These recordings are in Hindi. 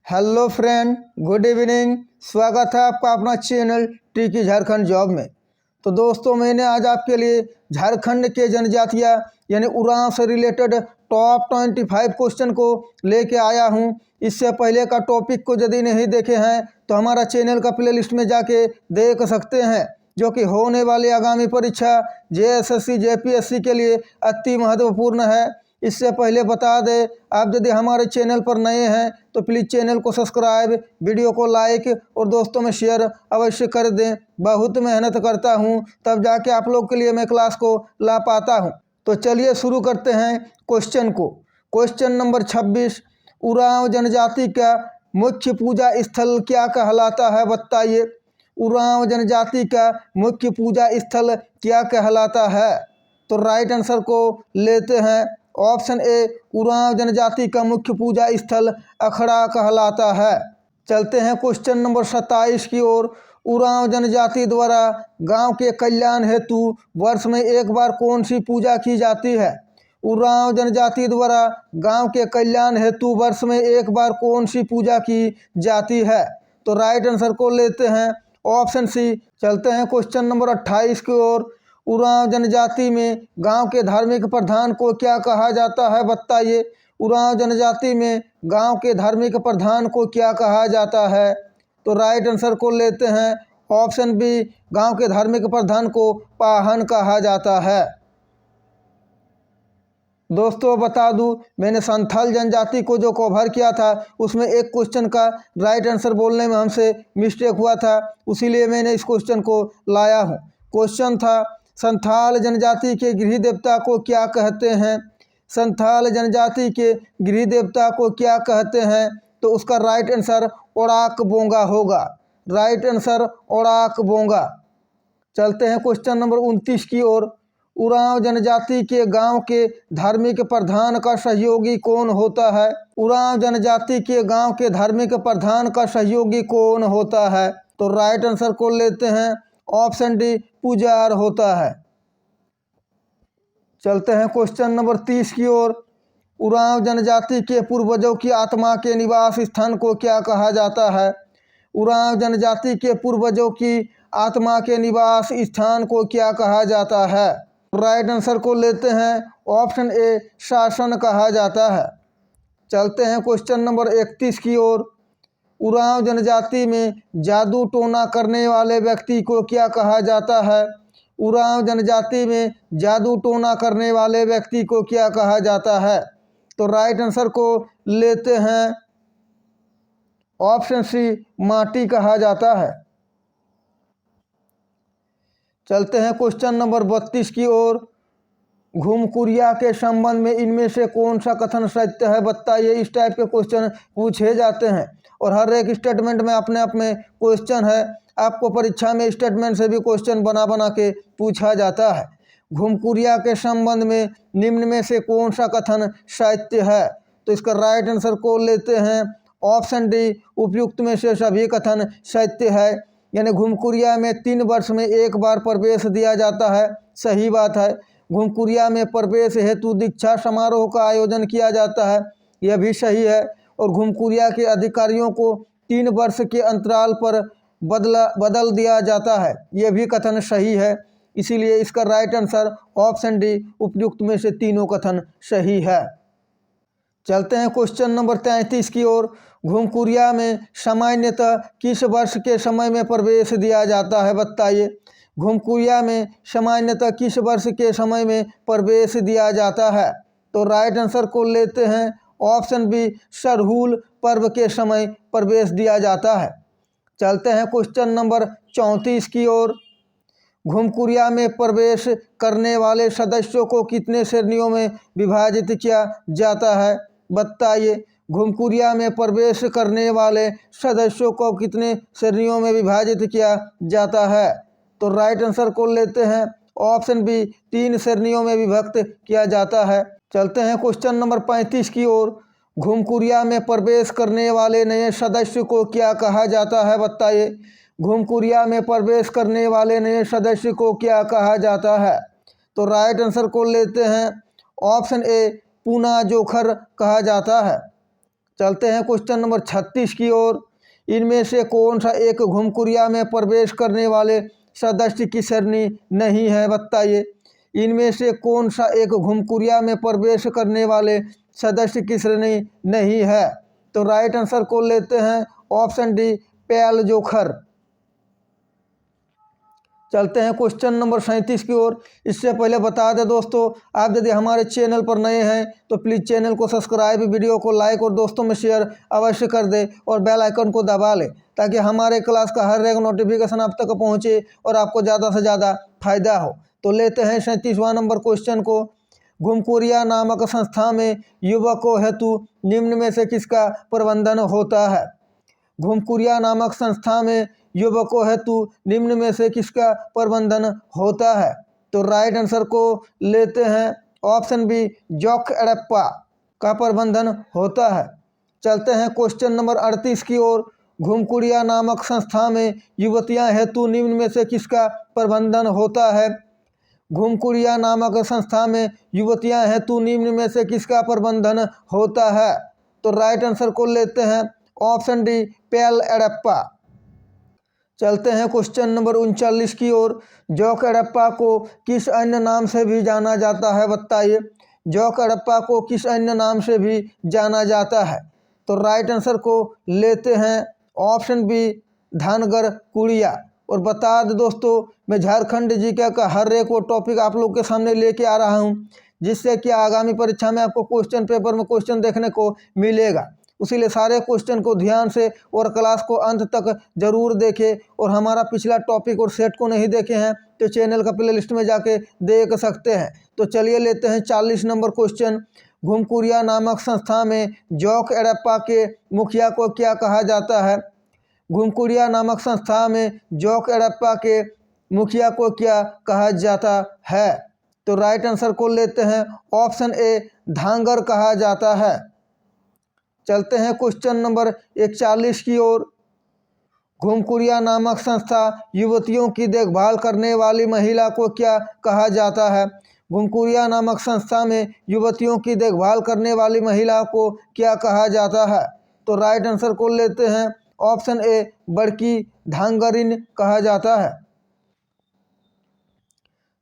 Hello friend, good evening. स्वागत है आपका अपना चैनल टीकी झारखंड जॉब में। तो दोस्तों, मैंने आज आपके लिए झारखंड के जनजातियाँ यानी उरांव से रिलेटेड टॉप 25 क्वेश्चन को लेके आया हूँ। इससे पहले का टॉपिक को यदि नहीं देखे हैं तो हमारा चैनल का प्लेलिस्ट में जाके देख सकते हैं, जो कि होने वाली आगामी परीक्षा जेएसएससी जेपीएससी के लिए अति महत्वपूर्ण है। इससे पहले बता दें, आप यदि हमारे चैनल पर नए हैं तो प्लीज़ चैनल को सब्सक्राइब, वीडियो को लाइक और दोस्तों में शेयर अवश्य कर दें। बहुत मेहनत करता हूं, तब जाके आप लोग के लिए मैं क्लास को ला पाता हूं। तो चलिए शुरू करते हैं क्वेश्चन को। क्वेश्चन नंबर 26, उरांव जनजाति का मुख्य पूजा स्थल क्या कहलाता है, बताइए। उरांव जनजाति का मुख्य पूजा स्थल क्या कहलाता है? तो राइट आंसर को लेते हैं। ऑप्शन ए, उरांव जनजाति का मुख्य पूजा स्थल अखड़ा कहलाता है। चलते हैं क्वेश्चन नंबर 27 की ओर। उरांव जनजाति द्वारा गांव के कल्याण हेतु वर्ष में एक बार कौन सी पूजा की जाती है? उरांव जनजाति द्वारा गांव के कल्याण हेतु वर्ष में एक बार कौन सी पूजा की जाती है? तो राइट आंसर को लेते हैं ऑप्शन सी। चलते हैं क्वेश्चन नंबर 28 की ओर। उरांव जनजाति में गांव के धार्मिक प्रधान को क्या कहा जाता है, बताइए। उरांव जनजाति में गांव के धार्मिक प्रधान को क्या कहा जाता है? तो राइट आंसर को लेते हैं ऑप्शन बी। गांव के धार्मिक प्रधान को पाहन कहा जाता है। दोस्तों बता दूं, मैंने संथाल जनजाति को जो कवर किया था उसमें एक क्वेश्चन का राइट आंसर बोलने में हमसे मिस्टेक हुआ था, उसीलिए मैंने इस क्वेश्चन को लाया हूं। क्वेश्चन था, संथाल जनजाति के गृह देवता को क्या कहते हैं? संथाल जनजाति के गृह देवता को क्या कहते हैं? तो उसका राइट आंसर ओड़ाक बोंगा होगा। राइट आंसर ओड़ाक बोंगा। चलते हैं क्वेश्चन नंबर 29 की ओर। उरांव जनजाति के गांव के धार्मिक प्रधान का सहयोगी कौन होता है? उरांव जनजाति के गांव के धार्मिक प्रधान का सहयोगी कौन होता है? तो राइट आंसर को लेते हैं ऑप्शन डी, पुजार होता है। चलते हैं क्वेश्चन नंबर 30 की ओर। उरांव जनजाति के पूर्वजों की आत्मा के निवास स्थान को क्या कहा जाता है? उरांव जनजाति के पूर्वजों की आत्मा के निवास स्थान को क्या कहा जाता है? राइट आंसर को लेते हैं ऑप्शन ए, शासन कहा जाता है। चलते हैं क्वेश्चन नंबर 31 की ओर। उरांव जनजाति में जादू टोना करने वाले व्यक्ति को क्या कहा जाता है? उरांव जनजाति में जादू टोना करने वाले व्यक्ति को क्या कहा जाता है? तो राइट आंसर को लेते हैं ऑप्शन सी, माटी कहा जाता है। चलते हैं क्वेश्चन नंबर 32 की ओर। घुमकुरिया के संबंध में इनमें से कौन सा कथन सत्य है, बताइए। इस टाइप के क्वेश्चन पूछे जाते हैं और हर एक स्टेटमेंट में अपने आप में क्वेश्चन है। आपको परीक्षा में स्टेटमेंट से भी क्वेश्चन बना बना के पूछा जाता है। घुमकुरिया के संबंध में निम्न में से कौन सा कथन सत्य है? तो इसका राइट आंसर को लेते हैं ऑप्शन डी, उपयुक्त में से सभी कथन सत्य है। यानी घुमकुरिया में 3 वर्ष में एक बार प्रवेश दिया जाता है, सही बात है। घुमकुरिया में प्रवेश हेतु दीक्षा समारोह का आयोजन किया जाता है, यह भी सही है। और घुमकुरिया के अधिकारियों को 3 वर्ष के अंतराल पर बदल दिया जाता है, यह भी कथन सही है। इसीलिए इसका राइट आंसर ऑप्शन डी, उपयुक्त में से तीनों कथन सही है। चलते हैं क्वेश्चन नंबर 33 की ओर। घुमकुरिया में सामान्यतः किस वर्ष के समय में प्रवेश दिया जाता है, बताइए। घुमकुरिया में सामान्यतः किस वर्ष के समय में प्रवेश दिया जाता है? तो राइट आंसर को लेते हैं ऑप्शन बी, सरहूल पर्व के समय प्रवेश दिया जाता है। चलते हैं क्वेश्चन नंबर 34 की ओर। घुमकुरिया में प्रवेश करने वाले सदस्यों को कितने श्रेणियों में विभाजित किया जाता है, बताइए। घुमकुरिया में प्रवेश करने वाले सदस्यों को कितने श्रेणियों में विभाजित किया जाता है? तो राइट आंसर को लेते हैं ऑप्शन बी, 3 श्रेणियों में विभक्त किया जाता है। चलते हैं क्वेश्चन नंबर 35 की ओर। घुमकुरिया में प्रवेश करने वाले नए सदस्य को क्या कहा जाता है, बताइए। घुमकुरिया में प्रवेश करने वाले नए सदस्य को क्या कहा जाता है? तो राइट आंसर को लेते हैं ऑप्शन ए, पूना जोखर कहा जाता है। चलते हैं क्वेश्चन नंबर 36 की ओर। इनमें से कौन सा एक घुमकुरिया में प्रवेश करने वाले सदस्य की श्रेणी नहीं है, बताइए। इनमें से कौन सा एक घुमकुरिया में प्रवेश करने वाले सदस्य की श्रेणी नहीं है? तो राइट आंसर को लेते हैं ऑप्शन डी, प्याल जोखर। चलते हैं क्वेश्चन नंबर 37 की ओर। इससे पहले बता दें दोस्तों, आप यदि हमारे चैनल पर नए हैं तो प्लीज़ चैनल को सब्सक्राइब, वीडियो को लाइक और दोस्तों में शेयर अवश्य कर दें और बेल आइकन को दबा लें ताकि हमारे क्लास का हर एक नोटिफिकेशन आप तक पहुंचे और आपको ज़्यादा से ज़्यादा फायदा हो। तो लेते हैं 37वां नंबर क्वेश्चन को। घुमकुरिया नामक संस्था में युवकों हेतु निम्न में से किसका प्रबंधन होता है? घुमकुरिया नामक संस्था में युवकों हेतु निम्न में से किसका प्रबंधन होता है? तो राइट आंसर को लेते हैं ऑप्शन बी, जॉक एड़प्पा का प्रबंधन होता है। चलते हैं क्वेश्चन नंबर 38 की ओर। घुमकुरिया नामक संस्था में युवतियां हेतु निम्न में से किसका प्रबंधन होता है? घुमकुरिया नामक संस्था में युवतियां हेतु निम्न में से किसका प्रबंधन होता है? तो राइट आंसर को लेते हैं ऑप्शन डी, प्याल एड़प्पा। चलते हैं क्वेश्चन नंबर 39 की ओर। जॉक एड़प्पा को किस अन्य नाम से भी जाना जाता है, बताइए। जॉक एड़प्पा को किस अन्य नाम से भी जाना जाता है? तो राइट आंसर को लेते हैं ऑप्शन बी, धनगर कुड़िया। और बता दें दोस्तों, मैं झारखंड जीके का हर एक वो टॉपिक आप लोग के सामने लेके आ रहा हूँ जिससे कि आगामी परीक्षा में आपको क्वेश्चन पेपर में क्वेश्चन देखने को मिलेगा। उसीलिए सारे क्वेश्चन को ध्यान से और क्लास को अंत तक जरूर देखें। और हमारा पिछला टॉपिक और सेट को नहीं देखे हैं तो चैनल का प्ले लिस्ट में जाके देख सकते हैं। तो चलिए लेते हैं 40 नंबर क्वेश्चन। घुमकुरिया नामक संस्था में जॉक एड़प्पा के मुखिया को क्या कहा जाता है? घुमकुरिया नामक संस्था में जॉक एड़प्पा के मुखिया को क्या कहा जाता है? तो राइट आंसर को लेते हैं ऑप्शन ए, धांगर कहा जाता है। चलते हैं क्वेश्चन नंबर 41 की ओर। घुमकुरिया नामक संस्था युवतियों की देखभाल करने वाली महिला को क्या कहा जाता है? घुमकुरिया नामक संस्था में युवतियों की देखभाल करने वाली महिला को क्या कहा जाता है? तो राइट आंसर को लेते हैं ऑप्शन ए, बड़की धांगरिन कहा जाता है।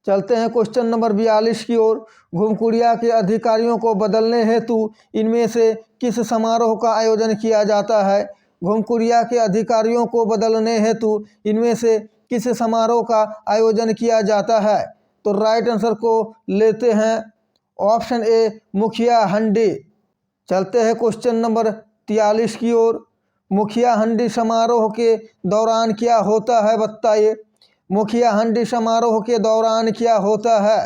चलते हैं क्वेश्चन नंबर 42 की ओर। घुमकुरिया के अधिकारियों को बदलने हेतु इनमें से किस समारोह का आयोजन किया जाता है? घुमकुरिया के अधिकारियों को बदलने हेतु इनमें से किस समारोह का आयोजन किया जाता है? तो राइट आंसर को लेते हैं ऑप्शन ए, मुखिया हंडी। चलते हैं क्वेश्चन नंबर 43 की ओर। मुखिया हंडी समारोह के दौरान क्या होता है, बताइए। मुखिया हंडी समारोह के दौरान क्या होता है?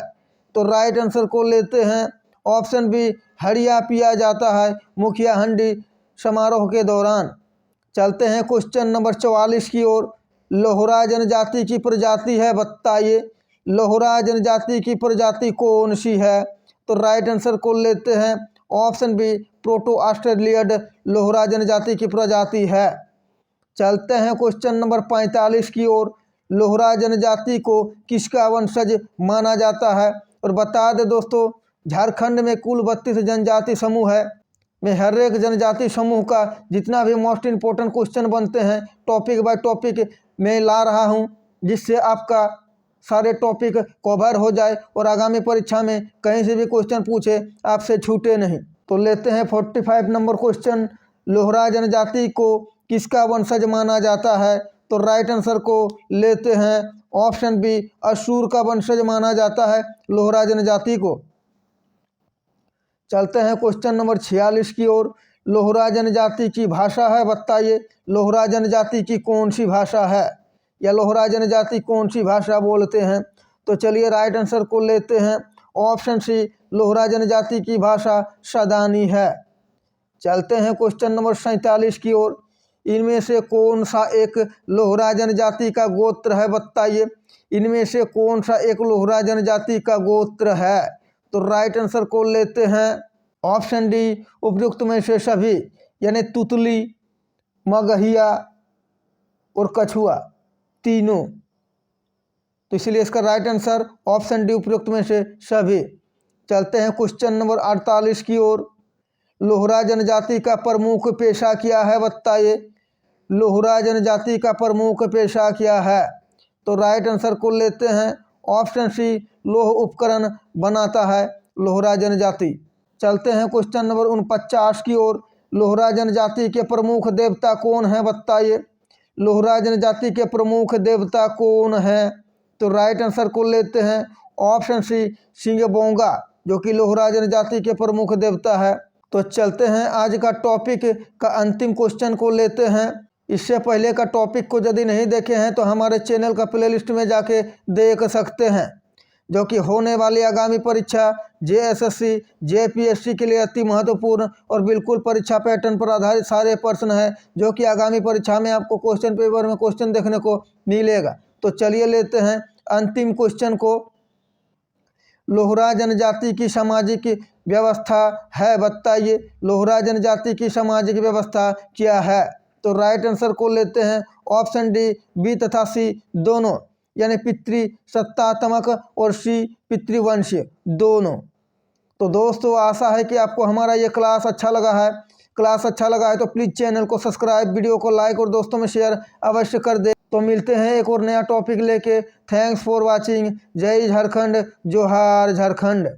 तो राइट आंसर को लेते हैं ऑप्शन बी, हड़िया पिया जाता है मुखिया हंडी समारोह के दौरान। चलते हैं क्वेश्चन नंबर 44 की ओर। लोहरा जनजाति की प्रजाति है, बताइए। लोहरा जनजाति की प्रजाति कौन सी है? तो राइट आंसर को लेते हैं ऑप्शन बी, प्रोटो ऑस्ट्रेलियड लोहरा जनजाति की प्रजाति है। चलते हैं क्वेश्चन नंबर 45 की ओर। लोहरा जनजाति को किसका वंशज माना जाता है? और बता दें दोस्तों, झारखंड में कुल 32 जनजाति समूह है। मैं हर एक जनजाति समूह का जितना भी मोस्ट इम्पोर्टेंट क्वेश्चन बनते हैं टॉपिक बाय टॉपिक मैं ला रहा हूं, जिससे आपका सारे टॉपिक कवर हो जाए और आगामी परीक्षा में कहीं से भी क्वेश्चन पूछे आपसे छूटे नहीं। तो लेते हैं 45 नंबर क्वेश्चन। लोहरा जनजाति को किसका वंशज माना जाता है? तो राइट आंसर को लेते हैं ऑप्शन बी, असुर का वंशज माना जाता है लोहरा जनजाति को। चलते हैं क्वेश्चन नंबर 46 की ओर। लोहरा जनजाति की भाषा है, बताइए। लोहरा जनजाति की कौन सी भाषा है, या लोहरा जनजाति कौन सी भाषा बोलते हैं? तो चलिए राइट आंसर को लेते हैं ऑप्शन सी, लोहरा जनजाति की भाषा सदानी है। चलते हैं क्वेश्चन नंबर 47 की ओर। इनमें से कौन सा एक लोहरा जनजाति का गोत्र है, बताइए। इनमें से कौन सा एक लोहरा जनजाति का गोत्र है? तो राइट आंसर को लेते हैं ऑप्शन डी, उपयुक्त में से सभी, यानी तुतली, मगहिया और कछुआ तीनों। तो इसलिए इसका राइट आंसर ऑप्शन डी, उपयुक्त में से सभी। चलते हैं क्वेश्चन नंबर 48 की ओर। लोहरा जनजाति का प्रमुख पेशा क्या है बताइए। लोहरा जनजाति का प्रमुख पेशा क्या है? तो राइट आंसर को लेते हैं ऑप्शन सी, लोह उपकरण बनाता है लोहरा जनजाति। चलते हैं क्वेश्चन नंबर 49 की ओर। लोहरा जनजाति के प्रमुख देवता कौन है बताइए। लोहरा जनजाति के प्रमुख देवता कौन है? तो राइट आंसर को लेते हैं ऑप्शन सी, सिंगबोंगा, जो कि लोहरा जनजाति के प्रमुख देवता है। तो चलते हैं आज का टॉपिक का अंतिम क्वेश्चन को लेते हैं। इससे पहले का टॉपिक को यदि नहीं देखे हैं तो हमारे चैनल का प्लेलिस्ट में जाके देख सकते हैं, जो कि होने वाली आगामी परीक्षा JSSC JPSC के लिए अति महत्वपूर्ण और बिल्कुल परीक्षा पैटर्न पर आधारित सारे प्रश्न है, जो कि आगामी परीक्षा में आपको क्वेश्चन पेपर में क्वेश्चन देखने को मिलेगा। तो चलिए लेते हैं अंतिम क्वेश्चन को। लोहरा जनजाति की सामाजिक व्यवस्था है बताइए। लोहरा जनजाति की सामाजिक व्यवस्था क्या है? तो राइट आंसर को लेते हैं ऑप्शन डी, बी तथा सी दोनों, यानी पितृ सत्तात्मक और सी पितृवंशीय दोनों। तो दोस्तों आशा है कि आपको हमारा ये क्लास अच्छा लगा है। क्लास अच्छा लगा है तो प्लीज़ चैनल को सब्सक्राइब, वीडियो को लाइक और दोस्तों में शेयर अवश्य कर दे। तो मिलते हैं एक और नया टॉपिक लेके। Thanks for watching. जय झारखंड, जोहार झारखंड।